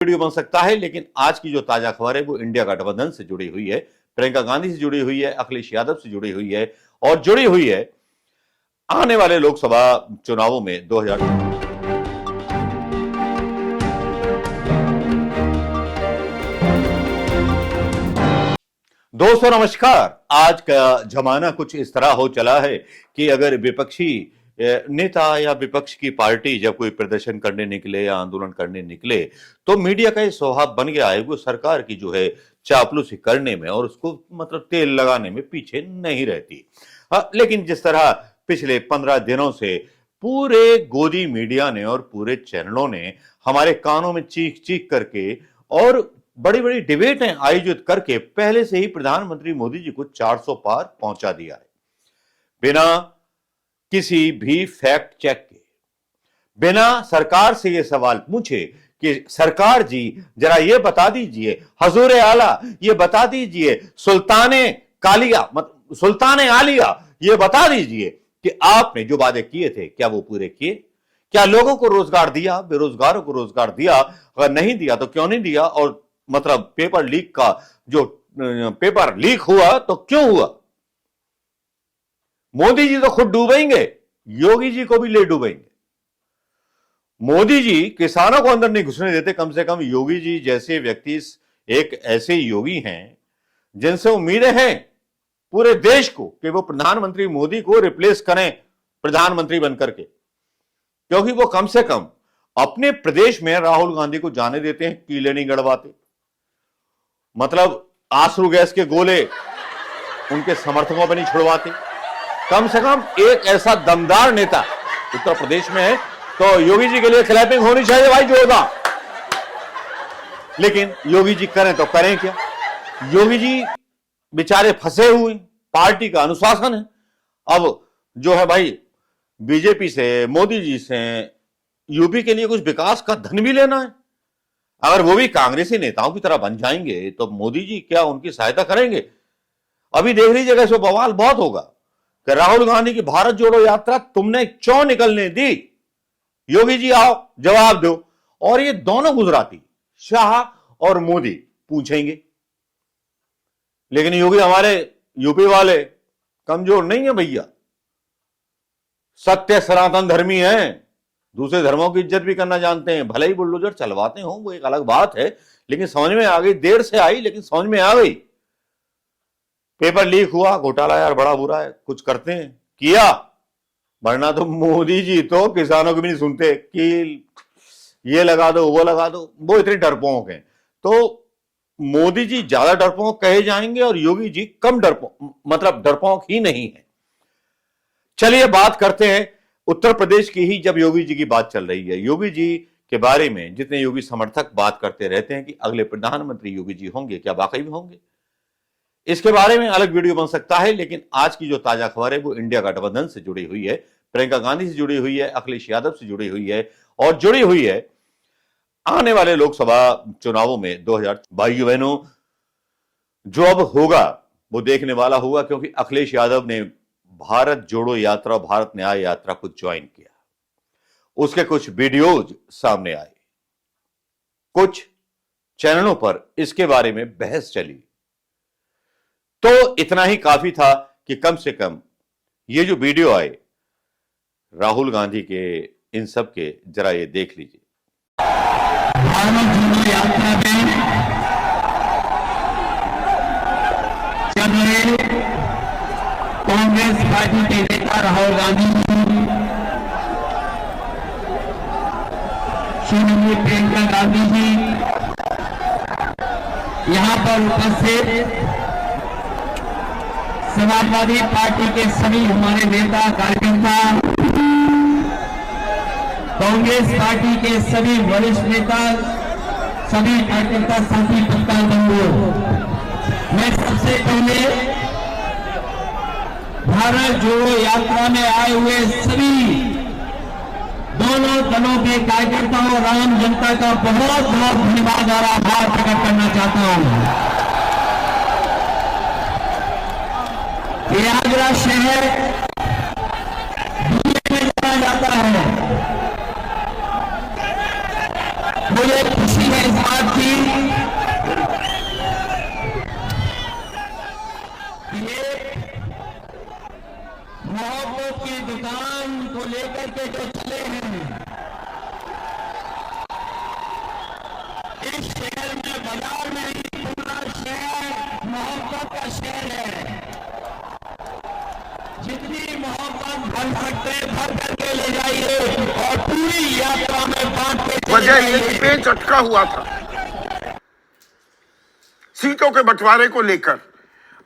Video बन सकता है, लेकिन आज की जो ताजा खबर है वो इंडिया गठबंधन से जुड़ी हुई है, प्रियंका गांधी से जुड़ी हुई है, अखिलेश यादव से जुड़ी हुई है और जुड़ी हुई है आने वाले लोकसभा चुनावों में 2024। दोस्तों नमस्कार। आज का जमाना कुछ इस तरह हो चला है कि अगर विपक्षी नेता या विपक्ष की पार्टी जब कोई प्रदर्शन करने निकले या आंदोलन करने निकले तो मीडिया का ये स्वभाव बन गया है वो सरकार की जो है चापलूसी करने में और उसको मतलब तेल लगाने में पीछे नहीं रहती। लेकिन जिस तरह पिछले 15 दिनों से पूरे गोदी मीडिया ने और पूरे चैनलों ने हमारे कानों में चीख चीख करके और बड़ी बड़ी डिबेटें आयोजित करके पहले से ही प्रधानमंत्री मोदी जी को 400 पार पहुंचा दिया है, बिना किसी भी फैक्ट चेक के, बिना सरकार से यह सवाल पूछे कि सरकार जी जरा ये बता दीजिए, हजूर आला ये बता दीजिए, सुल्तान आलिया ये बता दीजिए कि आपने जो वादे किए थे क्या वो पूरे किए, क्या लोगों को रोजगार दिया, बेरोजगारों को रोजगार दिया, अगर नहीं दिया तो क्यों नहीं दिया, और मतलब पेपर लीक का जो पेपर लीक हुआ तो क्यों हुआ। मोदी जी तो खुद डूबेंगे, योगी जी को भी ले डूबेंगे। मोदी जी किसानों को अंदर नहीं घुसने देते, कम से कम योगी जी जैसे व्यक्ति एक ऐसे योगी हैं जिनसे उम्मीदें हैं पूरे देश को कि वो प्रधानमंत्री मोदी को रिप्लेस करें प्रधानमंत्री बनकर के, क्योंकि वो कम से कम अपने प्रदेश में राहुल गांधी को जाने देते हैं, कीले नहीं गड़वाते, मतलब आंसू गैस के गोले उनके समर्थकों पर नहीं छुड़वाते। कम से कम एक ऐसा दमदार नेता उत्तर प्रदेश में है तो योगी जी के लिए क्लैपिंग होनी चाहिए भाई, जोरदार। लेकिन योगी जी करें तो करें क्या, योगी जी बेचारे फंसे हुए, पार्टी का अनुशासन है। अब जो है भाई बीजेपी से, मोदी जी से यूपी के लिए कुछ विकास का धन भी लेना है। अगर वो भी कांग्रेसी नेताओं की तरह बन जाएंगे तो मोदी जी क्या उनकी सहायता करेंगे। अभी देख लीजिएगा, इसमें बवाल बहुत होगा कि राहुल गांधी की भारत जोड़ो यात्रा तुमने क्यों निकलने दी, योगी जी आओ जवाब दो। और ये दोनों गुजराती शाह और मोदी पूछेंगे, लेकिन योगी हमारे यूपी वाले कमजोर नहीं है भैया, सत्य सनातन धर्मी हैं, दूसरे धर्मों की इज्जत भी करना जानते हैं, भले ही बुलडोजर चलवाते हो वो एक अलग बात है, लेकिन समझ में आ गई, देर से आई लेकिन समझ में आ गई। पेपर लीक हुआ, घोटाला यार बड़ा बुरा है, कुछ करते हैं, किया, वरना तो मोदी जी तो किसानों की भी नहीं सुनते कि ये लगा दो वो लगा दो, वो इतने डरपोक हैं। तो मोदी जी ज्यादा डरपोक कहे जाएंगे और योगी जी कम डरपोक, मतलब डरपोक ही नहीं है। चलिए बात करते हैं उत्तर प्रदेश की ही, जब योगी जी की बात चल रही है, योगी जी के बारे में जितने योगी समर्थक बात करते रहते हैं कि अगले प्रधानमंत्री योगी जी होंगे, क्या वाकई में होंगे, इसके बारे में अलग वीडियो बन सकता है। लेकिन आज की जो ताजा खबर है वो इंडिया गठबंधन से जुड़ी हुई है, प्रियंका गांधी से जुड़ी हुई है, अखिलेश यादव से जुड़ी हुई है और जुड़ी हुई है आने वाले लोकसभा चुनावों में 2000। भाइयों बहनों, जो अब होगा वो देखने वाला होगा, क्योंकि अखिलेश यादव ने भारत जोड़ो यात्रा, भारत न्याय यात्रा को ज्वाइन किया, उसके कुछ वीडियोज सामने आए, कुछ चैनलों पर इसके बारे में बहस चली, तो इतना ही काफी था कि कम से कम ये जो वीडियो आए राहुल गांधी के, इन सब के, जरा ये देख लीजिए। भारत जोड़ो यात्रा में चल रहे कांग्रेस पार्टी के नेता राहुल गांधी जी, श्रीमती प्रियंका गांधी जी यहां पर उपस्थित समाजवादी पार्टी के सभी हमारे नेता कार्यकर्ता, कांग्रेस पार्टी के सभी वरिष्ठ नेता, सभी कार्यकर्ता साथी, पत्रकार बंधुओं, मैं सबसे पहले भारत जोड़ो यात्रा में आए हुए सभी दोनों दलों के कार्यकर्ताओं और आम जनता का बहुत बहुत धन्यवाद और आभार प्रकट करना चाहता हूं। प्रयागराज शहर दुनिया में जाना जाता है, मुझे खुशी है इस बात करके जो चले हैं, इस शहर में, बाजार में ही पूरा शहर मोहब्बत का शहर है। जितनी मोहब्बत भर सकते भर करके ले जाइए और पूरी यात्रा में बांट के चले वजह ये कि जाइए। पेच अटका हुआ था सीटों के बंटवारे को लेकर।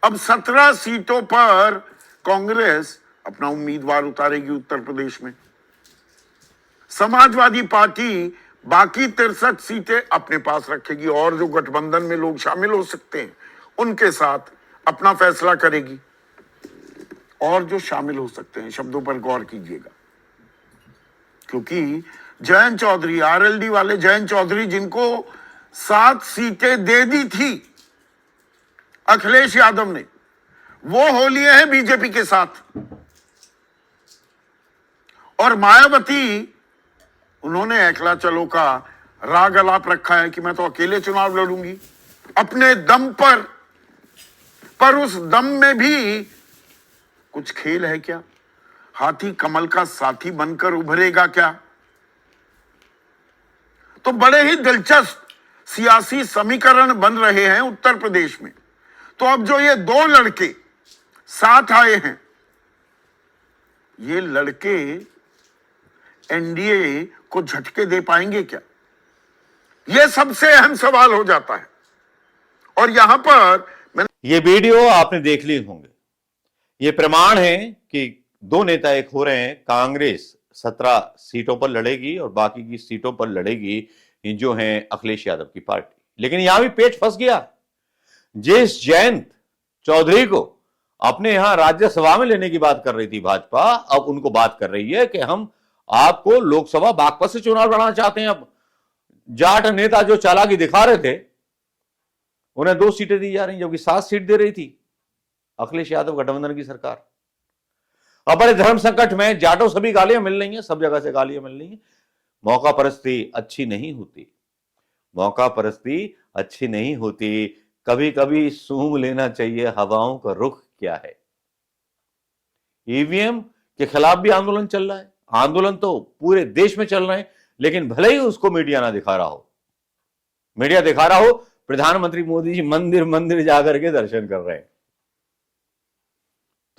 अब 17 सीटों पर कांग्रेस अपना उम्मीदवार उतारेगी उत्तर प्रदेश में। समाजवादी पार्टी बाकी 63 सीटें अपने पास रखेगी और जो गठबंधन में लोग शामिल हो सकते हैं उनके साथ अपना फैसला करेगी। और जो शामिल हो सकते हैं, शब्दों पर गौर कीजिएगा, क्योंकि जयंत चौधरी, आरएलडी वाले जयंत चौधरी, जिनको 7 सीटें दे दी थी अखिलेश यादव ने, वो हो लिए हैं बीजेपी के साथ। और मायावती, उन्होंने एकला चलो का राग अलाप रखा है कि मैं तो अकेले चुनाव लड़ूंगी अपने दम पर उस दम में भी कुछ खेल है क्या? हाथी कमल का साथी बनकर उभरेगा क्या? तो बड़े ही दिलचस्प सियासी समीकरण बन रहे हैं उत्तर प्रदेश में। तो अब जो ये 2 लड़के साथ आए हैं, ये लड़के एनडीए को झटके दे पाएंगे क्या? यह सबसे अहम सवाल हो जाता है। और यहां पर ये वीडियो आपने देख ली होंगे। ये प्रमाण है कि 2 नेता एक हो रहे हैं। कांग्रेस 17 सीटों पर लड़ेगी और बाकी की सीटों पर लड़ेगी जो है अखिलेश यादव की पार्टी। लेकिन यहां भी पेच फंस गया। जिस जयंत चौधरी को अपने यहां राज्यसभा में लेने की बात कर रही थी भाजपा, अब उनको बात कर रही है कि हम आपको लोकसभा बागपत से चुनाव लड़ना चाहते हैं। अब जाट नेता जो चालाकी दिखा रहे थे, उन्हें 2 सीटें दी जा रही, जबकि 7 सीट दे रही थी अखिलेश यादव गठबंधन की सरकार। अब बड़े धर्म संकट में जाटों सभी गालियां मिल रही हैं, सब जगह से गालियां मिल रही हैं। मौका परस्ती अच्छी नहीं होती, मौका परस्ती अच्छी नहीं होती। कभी कभी सूंघ लेना चाहिए हवाओं का रुख क्या है। ईवीएम के खिलाफ भी आंदोलन चल रहा है। आंदोलन तो पूरे देश में चल रहे हैं, लेकिन भले ही उसको मीडिया ना दिखा रहा हो। मीडिया दिखा रहा हो प्रधानमंत्री मोदी जी मंदिर मंदिर जाकर के दर्शन कर रहे हैं।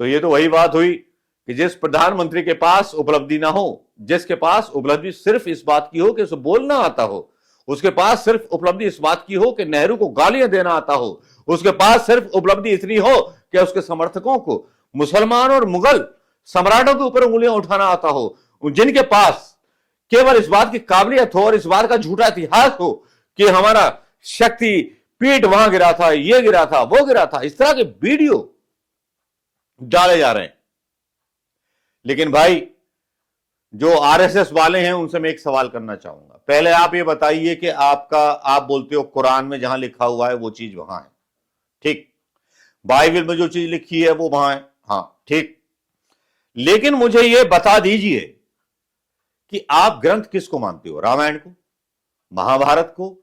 तो ये तो वही बात हुई कि जिस प्रधानमंत्री के पास उपलब्धि ना हो, जिसके पास उपलब्धि सिर्फ इस बात की हो कि उसे बोलना आता हो, उसके पास सिर्फ उपलब्धि इस बात की हो कि नेहरू को गालियां देना आता हो, उसके पास सिर्फ उपलब्धि इतनी हो कि उसके समर्थकों को मुसलमान और मुगल सम्राटों के ऊपर उंगलियां उठाना आता हो, जिनके पास केवल इस बात की काबिलियत हो और इस बात का झूठा इतिहास हो कि हमारा शक्ति पीठ वहां गिरा था, ये गिरा था, वो गिरा था, इस तरह के वीडियो डाले जा रहे हैं। लेकिन भाई, जो आरएसएस वाले हैं उनसे मैं एक सवाल करना चाहूंगा। पहले आप ये बताइए कि आप बोलते हो कुरान में जहां लिखा हुआ है वो चीज वहां है, ठीक। बाइबल में जो चीज लिखी है वो वहां है, हां ठीक। लेकिन मुझे ये बता दीजिए कि आप ग्रंथ किसको मानते हो? रामायण को, महाभारत को,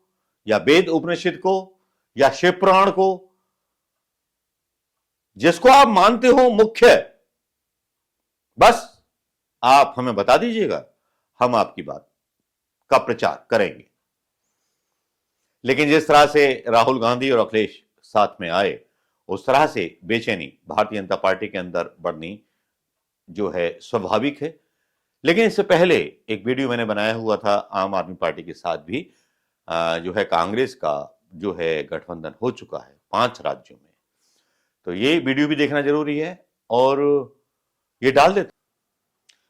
या वेद उपनिषद को, या शिव पुराण को? जिसको आप मानते हो मुख्य, बस आप हमें बता दीजिएगा, हम आपकी बात का प्रचार करेंगे। लेकिन जिस तरह से राहुल गांधी और अखिलेश साथ में आए, उस तरह से बेचैनी भारतीय जनता पार्टी के अंदर बढ़नी जो है स्वाभाविक है। लेकिन इससे पहले एक वीडियो मैंने बनाया हुआ था आम आदमी पार्टी के साथ भी, जो है कांग्रेस का जो है गठबंधन हो चुका है 5 राज्यों में। तो ये वीडियो भी देखना जरूरी है और ये डाल देते।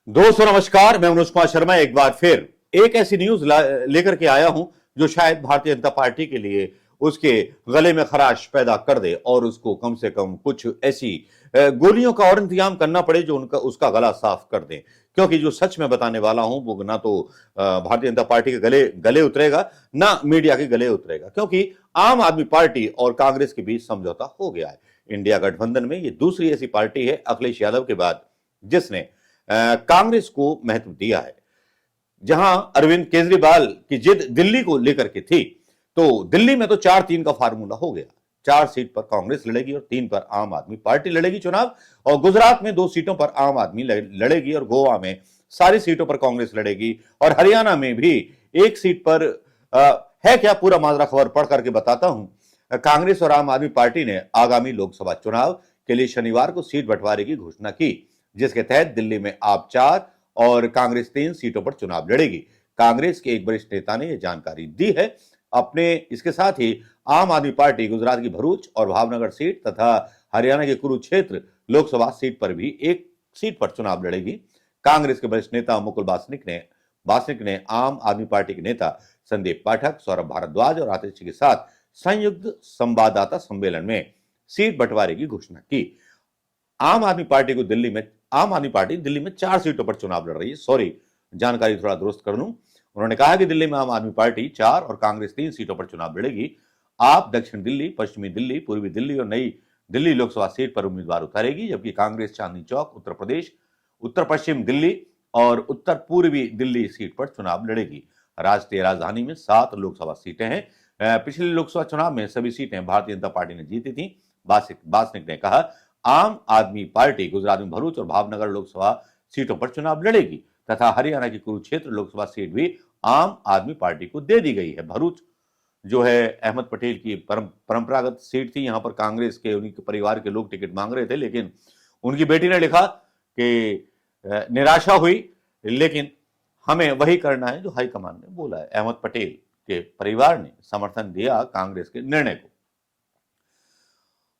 दोस्तों नमस्कार, मैं मनोज कुमार शर्मा एक बार फिर एक ऐसी न्यूज लेकर के आया हूं जो शायद भारतीय जनता पार्टी के लिए उसके गले में खराश पैदा कर दे और उसको कम से कम कुछ ऐसी गोलियों का और इंतजाम करना पड़े जो उसका गला साफ कर दें। क्योंकि जो सच में बताने वाला हूं वो ना तो भारतीय जनता पार्टी के गले उतरेगा, ना मीडिया के गले उतरेगा, क्योंकि आम आदमी पार्टी और कांग्रेस के बीच समझौता हो गया है। इंडिया गठबंधन में ये दूसरी ऐसी पार्टी है अखिलेश यादव के बाद जिसने कांग्रेस को महत्व दिया है। जहां अरविंद केजरीवाल की जिद दिल्ली को लेकर के थी, तो दिल्ली में तो 4-3 का फार्मूला हो गया। 4 सीट पर कांग्रेस लड़ेगी और 3 पर आम आदमी पार्टी लड़ेगी चुनाव, और गुजरात में 2 सीटों पर आम आदमी लड़ेगी और गोवा में सारी सीटों पर कांग्रेस लड़ेगी। और हरियाणा में भी एक सीट पर है क्या, पूरा माजरा खबर पढ़ करके बताता हूं। कांग्रेस और आम आदमी पार्टी ने आगामी लोकसभा चुनाव के लिए शनिवार को सीट बंटवारे की घोषणा की, जिसके तहत दिल्ली में आप 4 और कांग्रेस 3 सीटों पर चुनाव लड़ेगी। कांग्रेस के एक वरिष्ठ नेता ने यह जानकारी दी है। अपने इसके साथ ही आम आदमी पार्टी गुजरात की भरूच और भावनगर सीट तथा हरियाणा के कुरुक्षेत्र लोकसभा सीट पर भी एक सीट पर चुनाव लड़ेगी। कांग्रेस के वरिष्ठ नेता मुकुल वासनिक ने आम आदमी पार्टी के नेता संदीप पाठक, सौरभ भारद्वाज और आतिश के साथ संयुक्त संवाददाता सम्मेलन में सीट बंटवारे की घोषणा की। आम आदमी पार्टी दिल्ली में 4 सीटों पर चुनाव लड़ रही है। सॉरी, जानकारी थोड़ा दुरुस्त कर लूं। उन्होंने कहा कि दिल्ली में आम आदमी पार्टी 4 और कांग्रेस 3 सीटों पर चुनाव लड़ेगी। आप दक्षिण दिल्ली, पश्चिमी दिल्ली, पूर्वी दिल्ली और नई दिल्ली लोकसभा सीट पर उम्मीदवार उतारेगी, जबकि कांग्रेस चांदनी चौक, उत्तर प्रदेश, उत्तर पश्चिम दिल्ली और उत्तर पूर्वी दिल्ली सीट पर चुनाव लड़ेगी। राष्ट्रीय राजधानी में 7 लोकसभा सीटें हैं। पिछले लोकसभा चुनाव में सभी सीटें भारतीय जनता पार्टी ने जीती थी। वासनिक ने कहा, आम आदमी पार्टी गुजरात में भरूच और भावनगर लोकसभा सीटों पर चुनाव लड़ेगी तथा हरियाणा की कुरुक्षेत्र लोकसभा सीट भी आम आदमी पार्टी को दे दी गई है। भरूच जो है अहमद पटेल की परंपरागत सीट थी। यहां पर कांग्रेस के उन्हीं के परिवार के लोग टिकट मांग रहे थे, लेकिन उनकी बेटी ने लिखा कि निराशा हुई, लेकिन हमें वही करना है जो हाईकमान ने बोला है। अहमद पटेल के परिवार ने समर्थन दिया कांग्रेस के निर्णय को।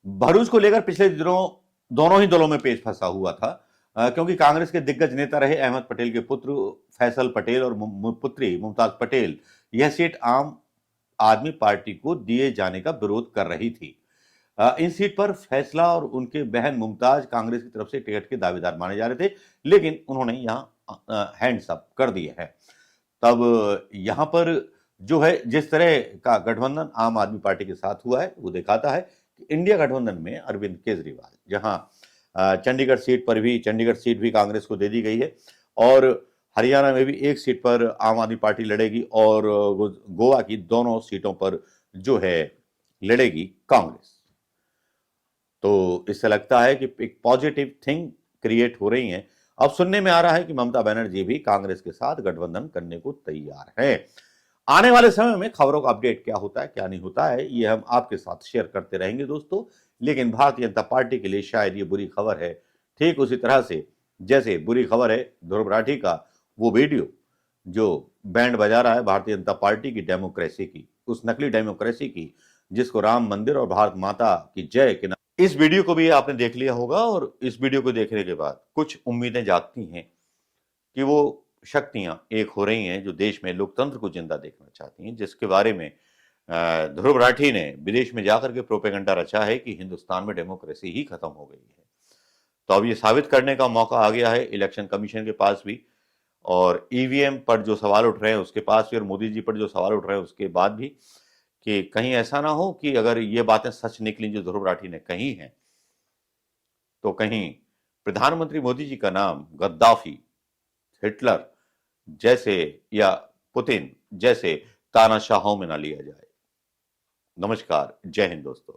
भरूच को लेकर पिछले दिनों दोनों ही दलों में पेच फंसा हुआ था, क्योंकि कांग्रेस के दिग्गज नेता रहे अहमद पटेल के पुत्र फैसल पटेल और पुत्री मुमताज पटेल यह सीट आम आदमी पार्टी को दिए जाने का विरोध कर रही थी। इन सीट पर फैसला और उनके बहन मुमताज कांग्रेस की तरफ से टिकट के दावेदार माने जा रहे थे, लेकिन उन्होंने यहां हैंड्स अप कर दिए हैं। तब यहां पर जो है जिस तरह का गठबंधन आम आदमी पार्टी के साथ हुआ है, वो दिखाता है कि इंडिया गठबंधन में अरविंद केजरीवाल, जहां चंडीगढ़ सीट भी कांग्रेस को दे दी गई है और हरियाणा में भी एक सीट पर आम आदमी पार्टी लड़ेगी और गोवा की दोनों सीटों पर जो है लड़ेगी कांग्रेस। तो इससे लगता है कि एक पॉजिटिव थिंग क्रिएट हो रही है। अब सुनने में आ रहा है कि ममता बनर्जी भी कांग्रेस के साथ गठबंधन करने को तैयार है। आने वाले समय में खबरों का अपडेट क्या होता है क्या नहीं होता है, ये हम आपके साथ शेयर करते रहेंगे दोस्तों। लेकिन भारतीय जनता पार्टी के लिए शायद ये बुरी खबर है, ठीक उसी तरह से जैसे बुरी खबर है ध्रुव राठी का वो वीडियो जो बैंड बजा रहा है भारतीय जनता पार्टी की डेमोक्रेसी की, उस नकली डेमोक्रेसी की जिसको राम मंदिर और भारत माता की जय के नाम। इस वीडियो को भी आपने देख लिया होगा और इस वीडियो को देखने के बाद कुछ उम्मीदें जागती हैं कि वो शक्तियां एक हो रही हैं जो देश में लोकतंत्र को जिंदा देखना चाहती हैं, जिसके बारे में ध्रुव राठी ने विदेश में जाकर के प्रोपेगेंडा रचा है कि हिंदुस्तान में डेमोक्रेसी ही खत्म हो गई है। तो अब ये साबित करने का मौका आ गया है इलेक्शन कमीशन के पास भी, और ईवीएम पर जो सवाल उठ रहे हैं उसके पास भी, और मोदी जी पर जो सवाल उठ रहे हैं उसके बाद भी, कि कहीं ऐसा ना हो कि अगर ये बातें सच निकली जो ध्रुव राठी ने कही हैं, तो कहीं प्रधानमंत्री मोदी जी का नाम गद्दाफी, हिटलर जैसे या पुतिन जैसे तानाशाहों में ना लिया जाए। नमस्कार, जय हिंद दोस्तों।